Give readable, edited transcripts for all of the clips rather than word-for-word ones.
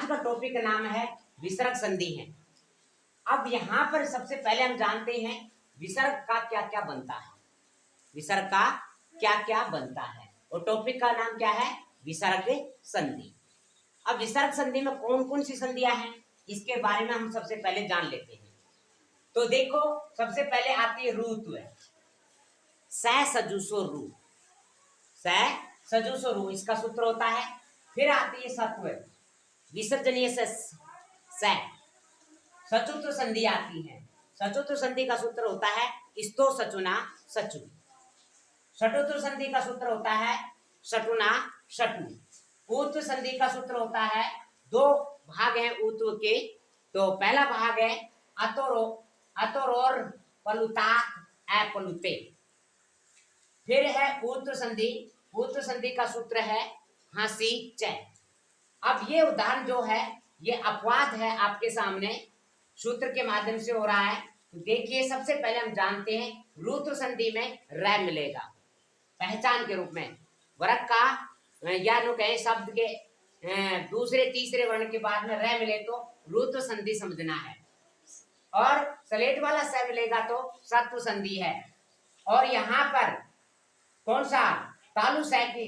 आज का टॉपिक का नाम है विसर्ग संधि है। अब यहाँ पर सबसे पहले हम जानते हैं विसर्ग का क्या क्या बनता है। विसर्ग का क्या क्या बनता है और टॉपिक का नाम क्या है, विसर्ग संधि। अब विसर्ग संधि में कौन कौन सी संधियां हैं इसके बारे में हम सबसे पहले जान लेते हैं। तो देखो, सबसे पहले आती है रूत्व, स सजुसो रू, स सजुसो रू, इसका सूत्र होता है। फिर आती है सत्व, विसर्जनीय से स, सचुत संधि आती है। सचुत संधि का सूत्र होता है स्तो सचुना सचु। षटुत संधि का सूत्र होता है षटुना षटु। ऊत संधि का सूत्र होता है, दो भाग हैं ऊत के। तो पहला भाग है अतोरो, अतोरोर पलुता अपलुते। फिर है ऊत संधि, ऊत संधि का सूत्र है हंसी च। अब ये उदाहरण जो है ये अपवाद है, आपके सामने सूत्र के माध्यम से हो रहा है। तो देखिए, सबसे पहले हम जानते हैं रूत्र संधि में र मिलेगा पहचान के रूप में। वर्ग का या नो कहे शब्द के दूसरे तीसरे वर्ण के बाद में र मिले तो रूत्र संधि समझना है। और सलेट वाला स मिलेगा तो सत्व संधि है। और यहाँ पर कौन सा तालु स की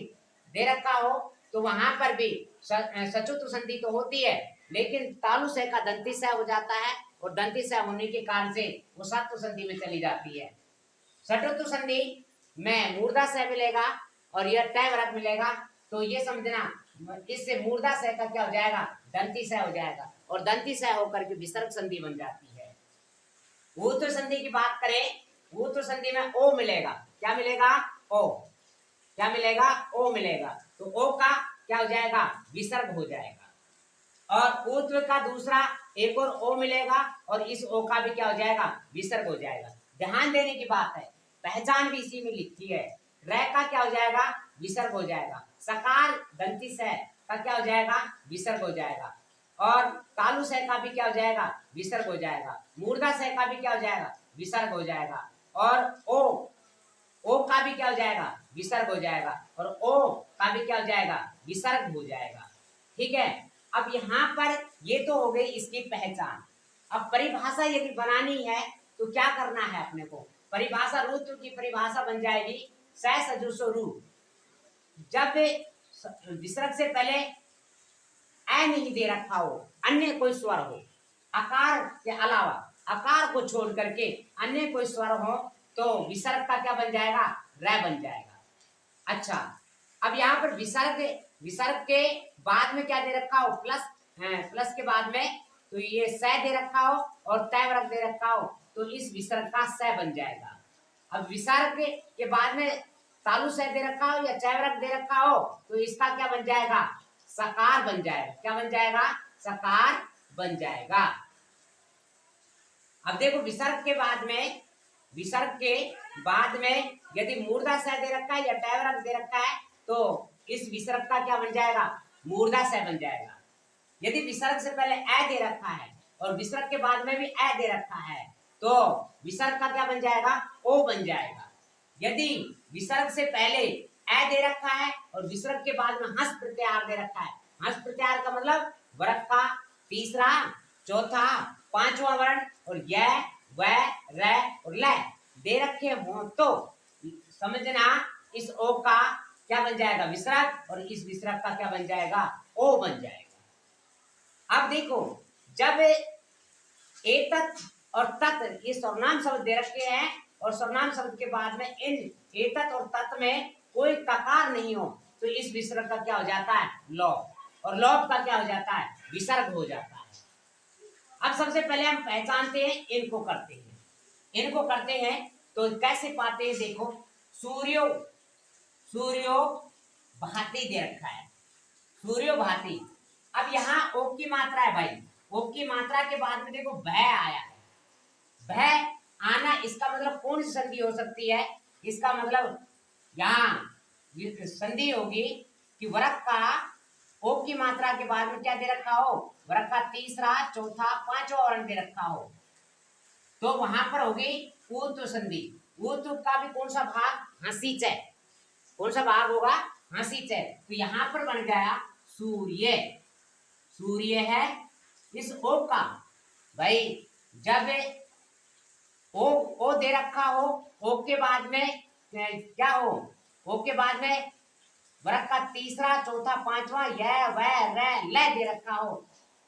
दे रखा हो तो वहां पर भी सचुत संधि तो होती है, लेकिन तालु स का दंती स हो जाता है और दंती स होने के कारण से वो सत्व संधि में चली जाती है। षटुत संधि में मूर्धा स मिलेगा और यह तय वर्ग मिलेगा। तो ये समझना, इससे मूर्धा स का क्या हो जाएगा, दंती स हो जाएगा और दंती स होकर के विसर्ग संधि बन जाती है। ऊत संधि की बात करें, ऊत संधि में ओ मिलेगा। क्या मिलेगा, ओ। क्या मिलेगा, ओ मिलेगा। तो ओ का क्या हो जाएगा, विसर्ग हो जाएगा। और ऊत्व का दूसरा एक और ओ मिलेगा और इस ओ का भी क्या हो जाएगा, विसर्ग हो जाएगा। ध्यान देने की बात है, पहचान भी इसी में लिखी है। र का क्या हो जाएगा, विसर्ग हो जाएगा। सकार दंती स का क्या हो जाएगा, विसर्ग हो जाएगा। और तालु स का भी क्या हो जाएगा, विसर्ग हो जाएगा। मूर्धा स का भी क्या हो जाएगा, विसर्ग हो जाएगा। और ओ का भी क्या हो जाएगा, विसर्ग हो जाएगा। और ओ का भी क्या हो जाएगा, विसर्ग हो जाएगा। ठीक है। अब यहाँ पर ये तो हो गई इसकी पहचान। अब परिभाषा यदि बनानी है तो क्या करना है अपने को, परिभाषा रूत्र की परिभाषा बन जाएगी स सजुसो रू। जब विसर्ग से पहले ए नहीं दे रखा हो, अन्य कोई स्वर हो, आकार के अलावा आकार को छोड़ करके अन्य कोई स्वर हो तो विसर्ग का क्या बन जाएगा, र बन जाएगा। अच्छा, अब यहाँ पर विसर्ग के बाद में क्या दे रखा हो, प्लस है, प्लस के बाद में तो ये स दे रखा हो और तय वर्ग दे रखा हो तो इस विसर्ग का स बन जाएगा। अब विसर्ग के बाद में तालु स दे रखा हो या चय वर्ग दे रखा हो तो इसका क्या बन जाएगा, सकार बन जाएगा। क्या बन जाएगा, सकार बन जाएगा। अब देखो, विसर्ग के बाद में यदि मूर्धा स दे रखा है या टय वर्ग दे रखा है तो इस विसर्ग का क्या बन जाएगा, मूर्धा स बन जाएगा। यदि विसर्ग से पहले ए दे रखा है और विसर्ग के बाद में भी ए दे रखा है तो विसर्ग का क्या बन जाएगा, ओ बन जाएगा। यदि विसर्ग से पहले ए दे रखा है और विसर्ग के बाद में हंस प्रत्याहार दे रखा है, हंस प्रत्याहार का मतलब वर्ग का तीसरा चौथा पांचवा वर्ण और य व र और ल दे रखे हो तो समझना इस ओ का क्या बन जाएगा, विसर्ग, और इस विसर्ग का क्या बन जाएगा, ओ बन जाएगा। अब देखो, जब एतत् और तत् ये सर्वनाम शब्द दे रखे हैं और सर्वनाम शब्द के बाद में इन एतत् और तत् में कोई ककार नहीं हो तो इस विसर्ग का क्या हो जाता है, लोप, और लोप का क्या हो जाता है, विसर्ग हो जाता है। अब सबसे पहले हम पहचानते हैं, इनको करते हैं तो कैसे पाते हैं। देखो, सूर्यो भांति दे रखा है, सूर्यो भांति। अब यहाँ ओ की मात्रा है भाई, ओ की मात्रा के बाद में देखो भय आया है। भय आना इसका मतलब कौन सी संधि हो सकती है, इसका मतलब यहाँ संधि होगी कि वर्ग का ओ की मात्रा के बाद में क्या दे रखा हो, वर्ग का तीसरा चौथा पांचवा वर्ण दे रखा हो तो वहां पर होगी ऊत संधि। ऊत का भी कौन सा भाग, हंसी च, कौन सा भाग होगा, हंसी च। तो यहाँ पर बन गया सूर्य, सूर्य है। इस ओ का भाई जब ओ दे रखा हो, ओ के बाद में क्या हो, ओ के बाद में वर्ग का तीसरा चौथा पांचवा य व र ल दे रखा हो,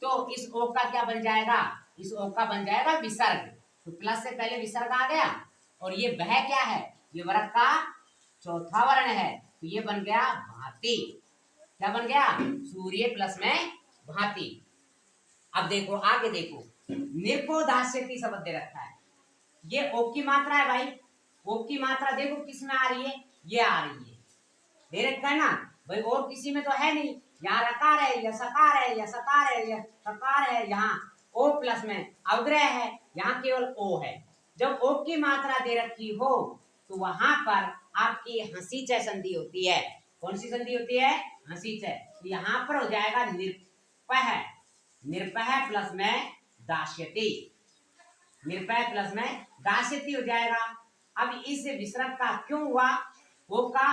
तो इस ओ का क्या बन जाएगा, इस ओ का बन जाएगा विसर्ग। तो प्लस से पहले विसर्ग आ गया, और ये वह क्या है, ये वर्ग का चौथा वर्ण है, तो ये बन गया भांति। क्या बन गया, सूर्य प्लस में भांति। अब देखो आगे देखो, निर्पोदास्यति शब्द दे रखा है, ये ओ की मात्रा है भाई। ओ की मात्रा देखो किस में आ रही है, ये आ रही है, दे रखा है ना भाई, और किसी में तो है नहीं। यहाँ रकार है या सकार है या सकार है या सकार है, यहाँ ओ प्लस में अवग्रह है, यहाँ केवल ओ है। जब ओ की मात्रा दे रखी हो तो वहां पर आपकी हंसी च संधि होती है। कौन सी संधि होती है, हंसी च। यहाँ पर हो जाएगा निर्पह, निर्पह प्लस में दास्यति, निर्पय प्लस में दास्यति हो जाएगा। अब इस विसर्ग का क्यों हुआ, ओ का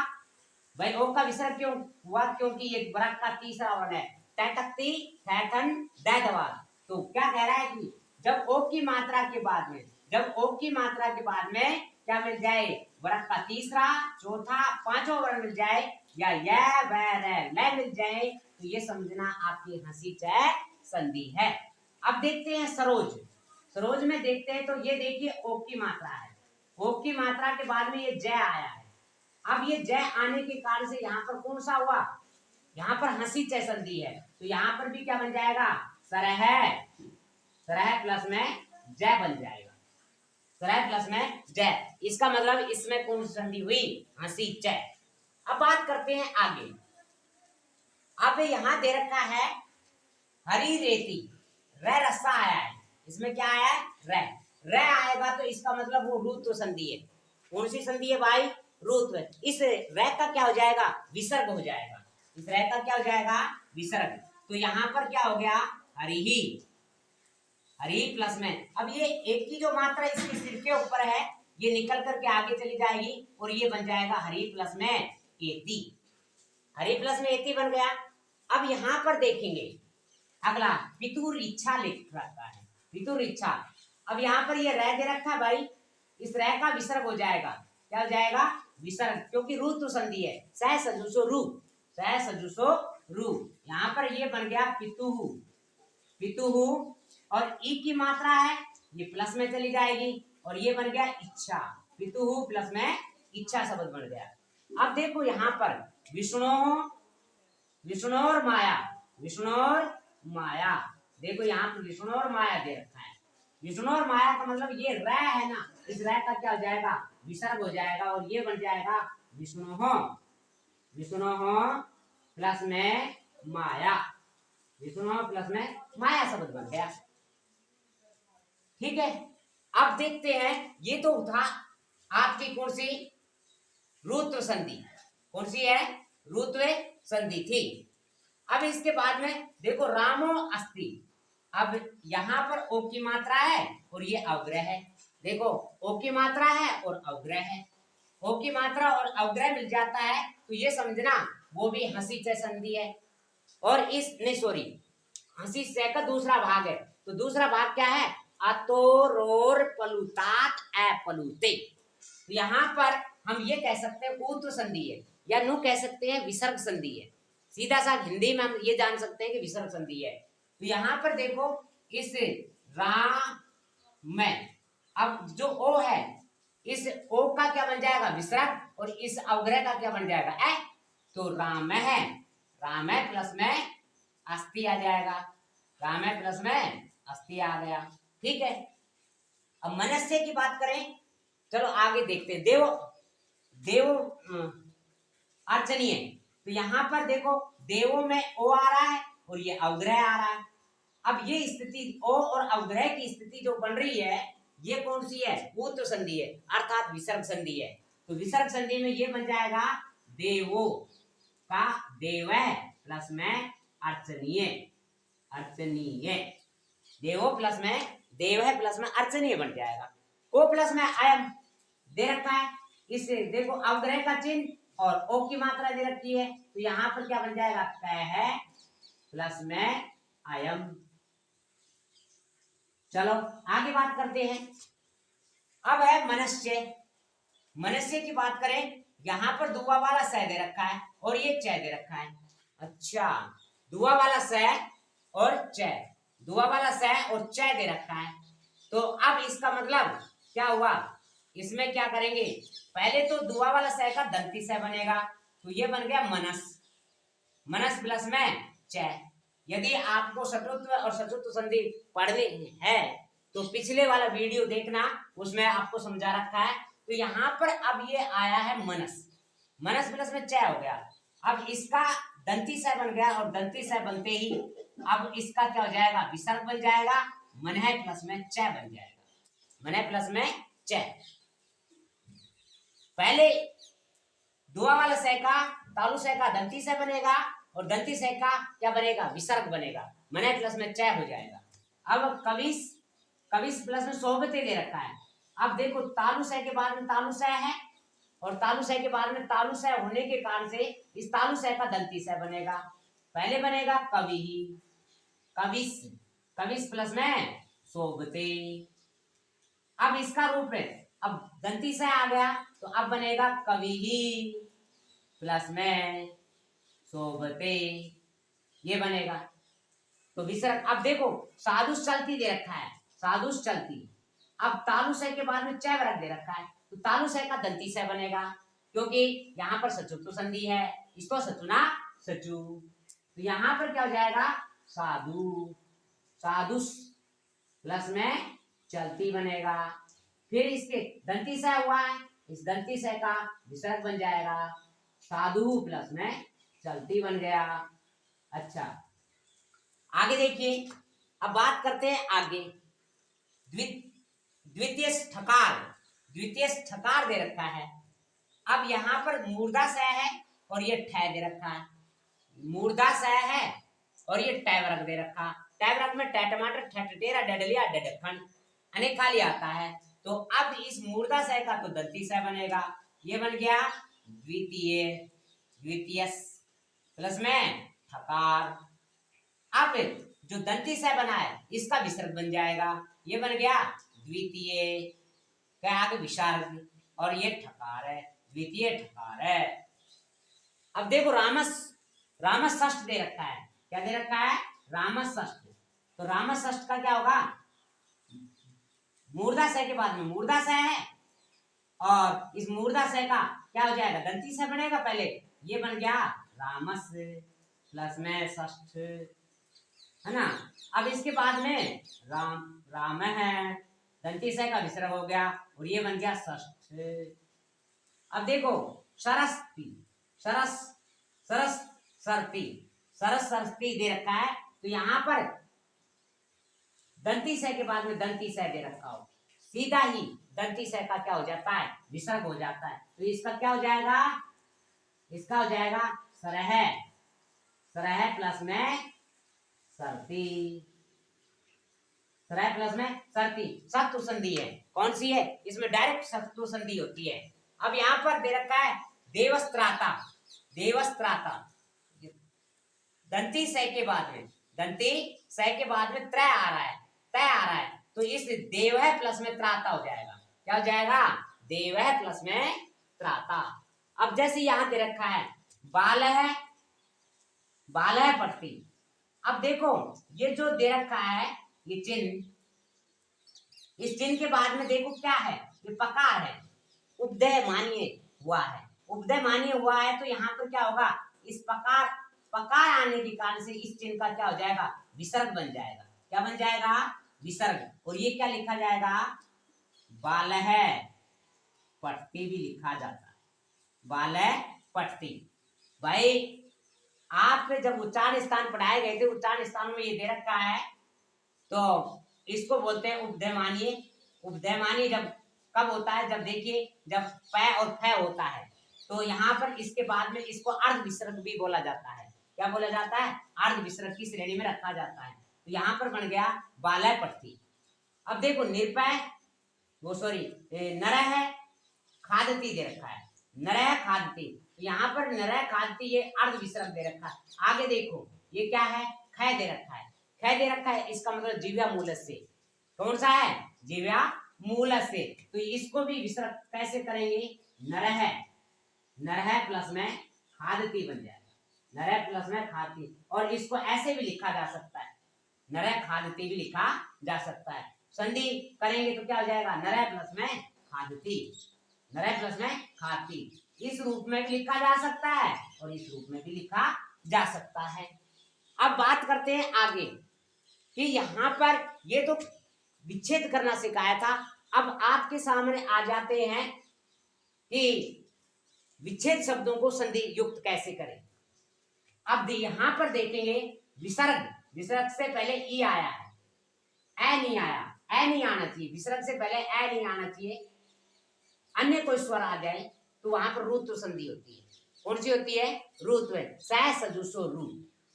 भाई ओ का विसर्ग क्यों हुआ, क्योंकि ये वर्ग का तीसरा वर्ण है, तैतक्ति थैथन दैदवाद। तो क्या कह रहा है कि जब ओ की मात्रा के बाद में, जब ओ की मात्रा के बाद में क्या मिल जाए, वर्ग का तीसरा चौथा पांचवा वर्ण मिल जाए, या य व र ल मिल जाए, तो ये समझना आपकी हंसी च संधि है। अब देखते हैं सरोज, सरोज में देखते हैं तो ये देखिए ओ की मात्रा है, ओ की मात्रा के बाद में ये जय आया है। अब ये जय आने के कारण से यहाँ पर कौन सा हुआ, यहाँ पर हंसी च संधि है, तो यहाँ पर भी क्या बन जाएगा, सरह, सरह प्लस में जय बन जाएगा, सरह प्लस में जय। इसका मतलब इसमें कौन सी संधि हुई, हंसी च। अब बात करते हैं आगे। अब यहाँ दे रखा है हरी रेती, र रस्सा आया है, इसमें क्या आया है, र आएगा, तो इसका मतलब वो रुत्व संधि है। कौन सी संधि है भाई, रुत्व। इस र का क्या हो जाएगा, विसर्ग हो जाएगा, इस र का क्या हो जाएगा, विसर्ग। तो यहाँ पर क्या हो गया, हरि ही, हरि प्लस में, अब ये एक की जो मात्रा इसके सिर के ऊपर है ये निकल करके आगे चली जाएगी, और ये बन जाएगा हरि प्लस में एति, हरि प्लस में एति बन गया। अब यहाँ पर देखेंगे अगला पितुर इच्छा लिख रखा है, पितुर इच्छा। अब यहाँ पर ये रह दे रखा है भाई, इस रह का विसर्ग हो जाएगा, क्या हो जाएगा, विसर्ग, क्योंकि रू तो संधि है, सह सजुसो रू, सह सजुसो रू। यहाँ पर ये बन गया पितुहु, पितुहु, और ई की मात्रा है ये प्लस में चली जाएगी, और ये बन गया इच्छा, पितुहु प्लस में इच्छा शब्द बन गया। अब देखो यहाँ पर विष्णु, विष्णुर माया, विष्णुर माया, देखो यहाँ पर विष्णु और माया दे रखा है। विष्णु और माया का मतलब ये र है ना, इस र का क्या हो जाएगा, विसर्ग हो जाएगा, और ये बन जाएगा विष्णु हो, विष्णु हो प्लस में माया, विष्णु प्लस में माया शब्द बन गया। ठीक है, अब देखते हैं, ये तो था आपकी कौन सी, रुत्व संधि, कौन सी है, रुत्व संधि थी। अब इसके बाद में देखो रामो अस्ति, अब यहाँ पर ओ की मात्रा है और ये अवग्रह है, देखो ओ की मात्रा है और अवग्रह है, ओ की मात्रा और अवग्रह मिल जाता है तो ये समझना वो भी हंसी च संधि है। और इस नहीं सॉरी, हंसी से का दूसरा भाग है, तो दूसरा भाग क्या है, अतोरोर पलुतात अपलुते। तो यहाँ पर हम ये कह सकते हैं ऊत्र संधि है, या नु कह सकते हैं विसर्ग संधि है, सीधा सा हिंदी में हम ये जान सकते हैं कि विसर्ग संधि है। तो यहाँ पर देखो इस राम में अब जो ओ है, इस ओ का क्या बन जाएगा, विसर्ग, और इस अवग्रह का क्या बन जाएगा, ए, तो राम है, राम है प्लस में अस्थि आ जाएगा, राम है प्लस में अस्थि आ गया। ठीक है, अब मनस्य की बात करें, चलो आगे देखते हैं। देव, देव अर्चनीय, तो यहाँ पर देखो देवों में ओ आ रहा है और ये अवग्रह आ रहा है। अब ये स्थिति ओ और अवग्रह की स्थिति जो बन रही है ये कौन सी है, ऊत्र संधि है, अर्थात विसर्ग संधि है। तो विसर्ग संधि में ये बन जाएगा देवो का देव प्लस में अर्चनीय, अर्चनीय, देवो प्लस में देव है प्लस में अर्चनीय बन जाएगा। ओ प्लस में अयम दे रखा है, इससे देखो अवग्रह का चिन्ह और ओ की मात्रा दे रखी है, तो यहाँ पर क्या बन जाएगा, कह है प्लस में अयम। चलो आगे बात करते हैं। अब है मनुष्य। मनुष्य की बात करें, यहां पर दुआ वाला स दे रखा है और ये च दे रखा है। अच्छा, दुआ वाला स और च, दुआ वाला स और च दे रखा है। तो अब इसका मतलब क्या हुआ, इसमें क्या करेंगे, पहले तो दुआ वाला स का दंती स बनेगा, तो ये बन गया मनस। मनस प्लस में च। यदि आपको शत्रुत्व और शत्रुत्व संधि पढ़नी है तो पिछले वाला वीडियो देखना, उसमें आपको समझा रखा है। तो यहाँ पर अब ये आया है मनस, मनस प्लस में च हो गया। अब इसका दंती स बन गया और दंती स बनते ही अब इसका क्या हो जाएगा, विसर्ग बन जाएगा, मनह प्लस में च बन जाएगा, मनह प्लस में च। पहले दुआ वाला स का तालु स का दंती स बनेगा और दंती स का क्या बनेगा, विसर्ग बनेगा, मनह प्लस में च हो जाएगा। अब कविस, कविस प्लस में सोबते दे रखा है। अब देखो तालु स के बाद में तालु स है और तालु स के बाद में तालु स होने के कारण से इस तालु स का दंती स बनेगा। पहले बनेगा कवि, कविस, कविस प्लस में सोबते। अब इसका रूप है, अब दंती स आ गया तो अब बनेगा कवि प्लस में सोबते, ये बनेगा। तो विसर्ग, अब देखो साधुष चलती दे रखा है, साधुष चलती। अब तालु स के बाद में च वर्ग दे रखा है, तो तालु स का दंती स बनेगा, क्योंकि यहाँ पर सचुत्व संधि है, इसको सचुना सचु। तो यहाँ पर क्या हो जाएगा, साधु, साधुष प्लस में चलती बनेगा। फिर इसके दंती स हुआ है, इस दंती स का विसर्ग बन जाएगा, साधु प्लस में चलती बन गया। अच्छा आगे देखिए, अब बात करते हैं आगे। द्वितीय ठकार, द्वितीय ठकार दे रखा है। अब यहाँ पर मूर्धा स है और ये ठ दे रखा है, मूर्धा स है और ये ट वर्ग दे रखा। ट वर्ग में ट टमाटर, ठ टटेरा, डडलिया, डडखंड, अनेक खाली आता है। तो अब इस मूर्धा स का तो दंती स बनेगा, ये बन गया द्वितीय, द्वितीय प्लस में ठकार। अब जो दंती स बना है इसका विसर्ग बन जाएगा, ये बन गया द्वितीय, क्या आगे विसर्ग, और ये ठकार है, द्वितीय ठकार है। अब देखो रामस, रामस षष्ठ दे रखा है, क्या दे रखा है, रामस षष्ठ। तो रामस षष्ठ का क्या होगा, मूर्धा स के बाद में मूर्धा स है और इस मूर्धा स का क्या हो जाएगा, दंती स बनेगा पहले, ये बन गया रामस प्लस में षष्ठ, है ना। अब इसके बाद में राम, राम है, दंती स का विसर्ग हो गया और ये बन गया षष्ठ। अब देखो सरस्ती, सरस, सरस सरती, सरस सरती दे रखा है। तो यहाँ पर दंती स के बाद में दंती स दे रखा हो, सीधा ही दंती स का क्या हो जाता है, विसर्ग हो जाता है। तो इसका क्या हो जाएगा, इसका हो जाएगा सरह, सरह प्लस में सरती, सरह प्लस में सरती। सत्व संधि है, कौन सी है, इसमें डायरेक्ट सत्व संधि होती है। अब यहाँ पर दे रखा है देवस्त्राता, देवस्त्राता, दंती स के बाद में, दंती स के बाद में त्रय आ रहा है, तय आ रहा है, तो इस देव है प्लस में त्राता हो जाएगा, क्या हो जाएगा, देव है प्लस में त्राता। अब जैसे यहां दे रखा है बाल है, बाल है पट्टी। अब देखो ये जो दे रखा है ये चिन्ह, इस चिन्ह के बाद में देखो क्या है, ये पकार है, उपदय मानिए हुआ है, उपदय मानिए हुआ है। तो यहाँ पर क्या होगा, इस पकार, पकार आने के कारण से इस चिन्ह का क्या हो जाएगा, विसर्ग बन जाएगा, क्या बन जाएगा, विसर्ग। और ये क्या लिखा जाएगा, बाल है पट्टी भी लिखा जाता है, बाल है पट्टी। भाई आप जब उच्चारण स्थान पढ़ाए गए थे, उच्चारण स्थान में ये दे रखा है, तो इसको बोलते हैं उपधेयमानीय। उपधेयमानीय जब कब होता है, जब देखिए जब प और फ होता है, तो यहाँ पर इसके बाद में इसको अर्ध विसर्ग भी बोला जाता है, क्या बोला जाता है, अर्ध विसर्ग की श्रेणी में रखा जाता है। तो यहाँ पर बन गया बालय पट्टी। अब देखो निरपय, वो सॉरी नर है खादती दे रखा है, नरह खादती, तो यहाँ पर नरह खादती ये अर्ध विसर्ग दे रखा है। आगे देखो ये क्या है, ख दे रखा है, ख दे रखा है, इसका मतलब जीव्या मूलस्य। कौन सा है? जीव्या मूलस्य। तो इसको भी विसर्ग कैसे करेंगे? नरह, नरह प्लस में खादती बन जाएगा, नरह प्लस में खादती। और इसको ऐसे भी लिखा जा सकता है, नरह खादती भी लिखा जा सकता है। संधि करेंगे तो क्या हो जाएगा? नरह प्लस में खादती, नरह प्लस में खादती। इस रूप में भी लिखा जा सकता है और इस रूप में भी लिखा जा सकता है। अब बात करते हैं आगे कि यहाँ पर ये तो विच्छेद करना सिखाया था। अब आपके सामने आ जाते हैं कि विच्छेद शब्दों को संधि युक्त कैसे करें। अब यहां पर देखेंगे विसर्ग, विसर्ग से पहले ई आया है, ए नहीं आया, ए नहीं आना चाहिए, विसर्ग से पहले ए नहीं आना चाहिए। अन्य कोई स्वर आ जाए तो वहां पर रुत्व संधि होती है। कौन सी होती है? रुत्व। स सजुसो रू,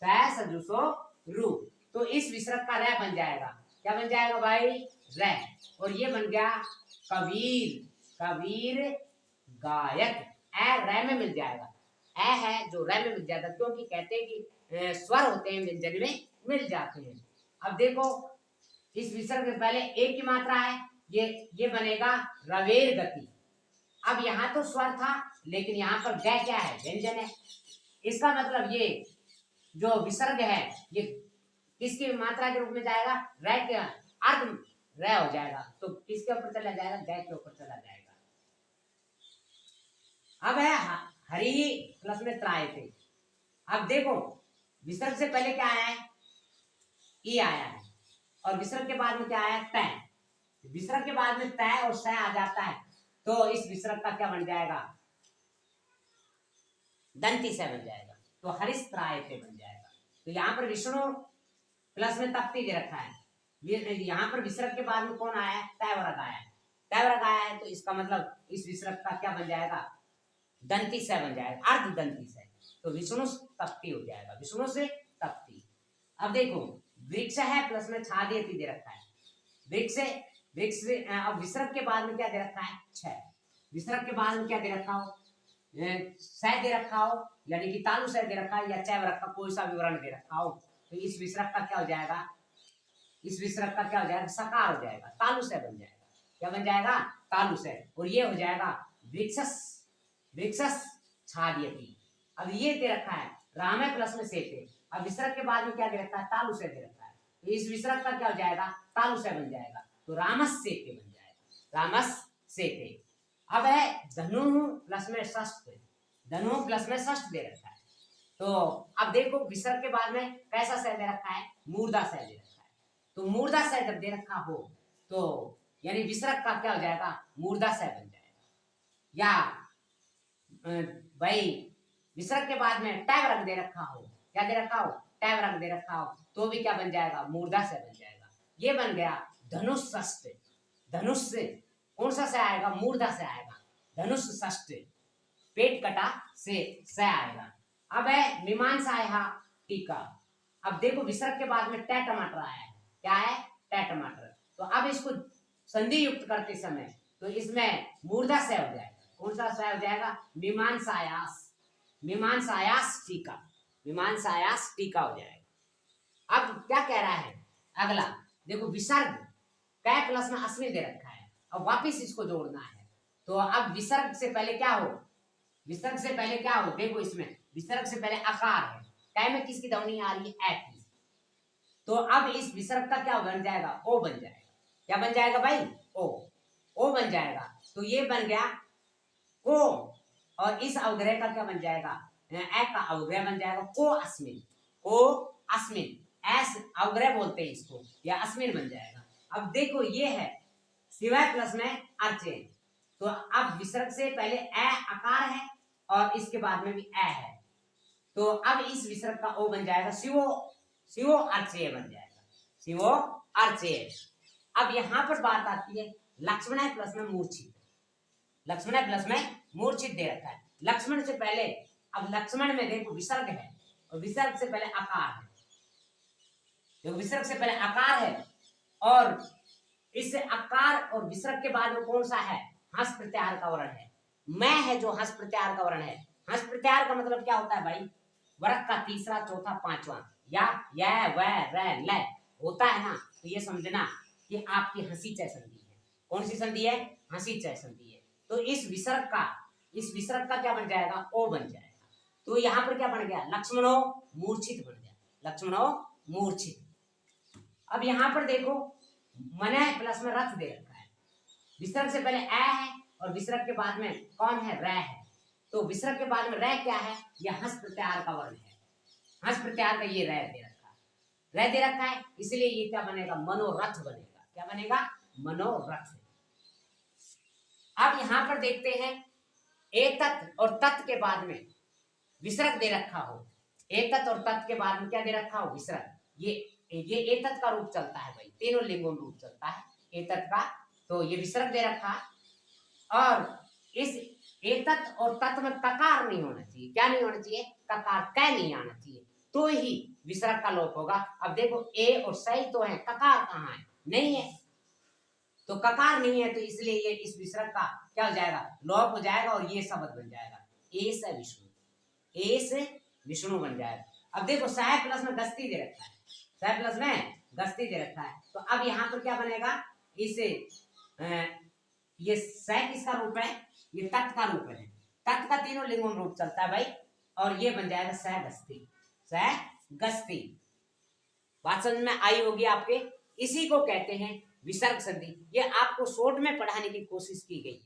स सजुसो रू। तो इस विसर्ग का रै बन जाएगा। क्या बन जाएगा भाई? रै। और ये बन गया कबीर, कबीर गायक। ए रै में मिल जाएगा, ए है जो रै में मिल जाएगा, क्योंकि कहते हैं कि स्वर होते हैं व्यंजन में मिल जाते हैं। अब देखो इस विसर्ग से पहले एक की मात्रा है, ये बनेगा रवेर गति। अब यहाँ तो स्वर था लेकिन यहाँ पर ग क्या है? व्यंजन है। इसका मतलब ये जो विसर्ग है ये किसकी मात्रा के रूप में जाएगा? रै के अर्ध रै हो जाएगा। तो किसके ऊपर चला जाएगा? ग के ऊपर चला जाएगा। अब है हरि प्लस में त्राय थे। अब देखो विसर्ग से पहले क्या आया है? ई आया है। और विसर्ग के बाद में क्या आया? तय। विसर्ग के बाद में तय और स आ जाता है तो इस विसर्ग का क्या बन जाएगा? दंती से बन जाएगा। तो हरिस्त्राय से बन जाएगा। तो यहाँ पर विष्णु प्लस में तप्ती दे रखा है, यहाँ पर विसर्ग के बाद में कौन आया है? तयवरग आया है, तयवरग आया है। तो इसका मतलब इस विसर्ग का क्या बन जाएगा? दंती से बन जाएगा, अर्ध दंती से। तो विष्णु तप्ती हो जाएगा, विष्णु से तप्ती। अब देखो वृक्ष है प्लस में छादयति दे रखा है, वृक्ष, वृक्ष। अब विसर्ग के बाद में क्या दे रखा है? छह। विसर्ग के बाद में क्या दे रखा हो? सह दे रखा हो, यानी कि तालु सह दे रखा है, या चय रखा, कोई सा विवरण दे रखा हो। तो इस विसर्ग का क्या हो जाएगा? इस विसर्ग का क्या हो जाएगा? सकार हो जाएगा, तालु सह बन जाएगा। क्या बन जाएगा? तालु सह। और ये हो जाएगा वृक्षस, वृक्षस छादयति। अब ये दे रखा है राम प्लस में सेते। अब विसर्ग के बाद में क्या दे रखा है? तालु सह दे रखा है। तो इस विसर्ग का क्या हो जाएगा? तालु सह बन जाएगा। तो रामस सेते बन जाएगा, रामस सेते। अब है धनु प्लस में षष्ठ, धनु प्लस में षष्ठ दे रखा है। तो अब देखो विसर्ग के बाद में कैसा सह दे रखा है? मूर्धा सह दे रखा है। तो मूर्धा सह जब दे रखा हो तो यानी विसर्ग का क्या हो जाएगा? मूर्धा सह बन जाएगा। या भाई विसर्ग के बाद में टैव रख दे रखा हो, क्या दे रखा हो? टैव रख दे रखा हो, तो भी क्या बन जाएगा? मूर्धा सह बन जाएगा। ये बन गया धनुष षष्ठ। धनुष से कौन सा से आएगा? मूर्धा से आएगा, धनुष षष्ठ। पेट कटा से आएगा। अब है मीमांसा टीका। अब देखो विसर्ग के बाद में टै टमाटर आया है, क्या है? टै टमाटर। तो अब इसको संधि युक्त करते समय तो इसमें मूर्धा से हो जाएगा। कौन सा से हो जाएगा? मीमांसायास, मीमांसायास टीका, मीमांसायास टीका हो जाएगा। अब क्या कह रहा है अगला? देखो विसर्ग कै प्लस में अस्मिन दे रखा है, अब वापिस इसको जोड़ना है। तो अब विसर्ग से पहले क्या हो? विसर्ग से पहले क्या हो? देखो इसमें विसर्ग से पहले आकार है, कै में किसकी ध्वनि आ रही है? ए की। तो अब इस विसर्ग का क्या बन जाएगा? ओ बन जाएगा। क्या बन जाएगा भाई? ओ बन जाएगा। तो ये बन गया को, और इस अवग्रह का क्या बन जाएगा? ए का अवग्रह बन जाएगा को अस्मिन, को अस्मिन। एस अवग्रह बोलते हैं इसको, या अस्मिन बन जाएगा। अब देखो ये है सिवाय प्लस में अर्चे। तो अब विसर्ग से पहले ए आकार है और इसके बाद में भी ए है। तो अब इस विसर्ग का ओ बन जाएगा शिवो, शिवो अर्चेय बन जाएगा, शिवो अर्चेय। अब यहां पर बात आती है लक्ष्मण प्लस में मूर्छित, लक्ष्मण प्लस में मूर्छित दे रखा है। लक्ष्मण से पहले, अब लक्ष्मण में देखो विसर्ग है और विसर्ग से पहले आकार है, देखो विसर्ग से पहले आकार है और इस आकार और विसर्ग के बाद में कौन सा है? हंस प्रत्याहार का वर्ण है। मैं है जो हंस प्रत्याहार का वर्ण है। हंस प्रत्याहार का मतलब क्या होता है भाई? वर्ग का तीसरा, चौथा, पांचवा, या वह, र, ल। होता है ना, तो ये समझना कि आपकी हंसी चय संधि है। कौन सी संधि है? हंसी चय संधि है। तो इस विसर्ग का क्या बन जाएगा? ओ बन जाएगा। तो यहाँ पर क्या बन गया? लक्ष्मणो मूर्छित बन गया, लक्ष्मणो मूर्छित। अब यहाँ पर देखो, मने प्लस में रथ दे रखा है। विसर्ग से पहले ए है और विसर्ग के बाद में कौन है? रै है। तो विसर्ग के बाद में रै क्या है? यह हंस प्रत्याहार का वर्ण है। हंस प्रत्याहार का ये रै दे रखा है, रै दे रखा है, इसलिए ये क्या बनेगा? मनोरथ बनेगा। क्या बनेगा? मनोरथ। अब यहां पर देखते हैं, एतत् और तत् के बाद में विसर्ग दे रखा हो, एतत् और तत् के बाद में क्या दे रखा हो? विसर्ग। ये एतत् का रूप चलता है भाई, तीनों लिंगों रूप चलता है एतत् का, तो ये विसर्ग दे रखा। और इस एतत् और तत् में ककार नहीं होना चाहिए। क्या नहीं होना चाहिए? ककार, कै नहीं आना चाहिए, तो ही विसर्ग का लोप होगा। अब देखो, ए और सही तो है, ककार कहाँ है? नहीं है, तो ककार नहीं है, तो इसलिए ये इस विसर्ग का क्या हो जाएगा? लोप हो जाएगा और ये शब्द बन जाएगा एस विष्णु, एस विष्णु बन जाएगा। अब देखो, सह प्लस में गस्ती दे रखा है, सह प्लस में गस्ती दे रखा है, तो अब यहाँ पर क्या बनेगा? इसे ये सह किसका रूप है? ये तत् का रूप है। तत् का तीनों लिंगों में रूप चलता है भाई, और ये बन जाएगा सह गस्ती, सह गस्ती। बात समझ में आई होगी आपके? इसी को कहते हैं विसर्ग संधि। ये आपको शॉर्ट में पढ़ाने की कोशिश की गई है।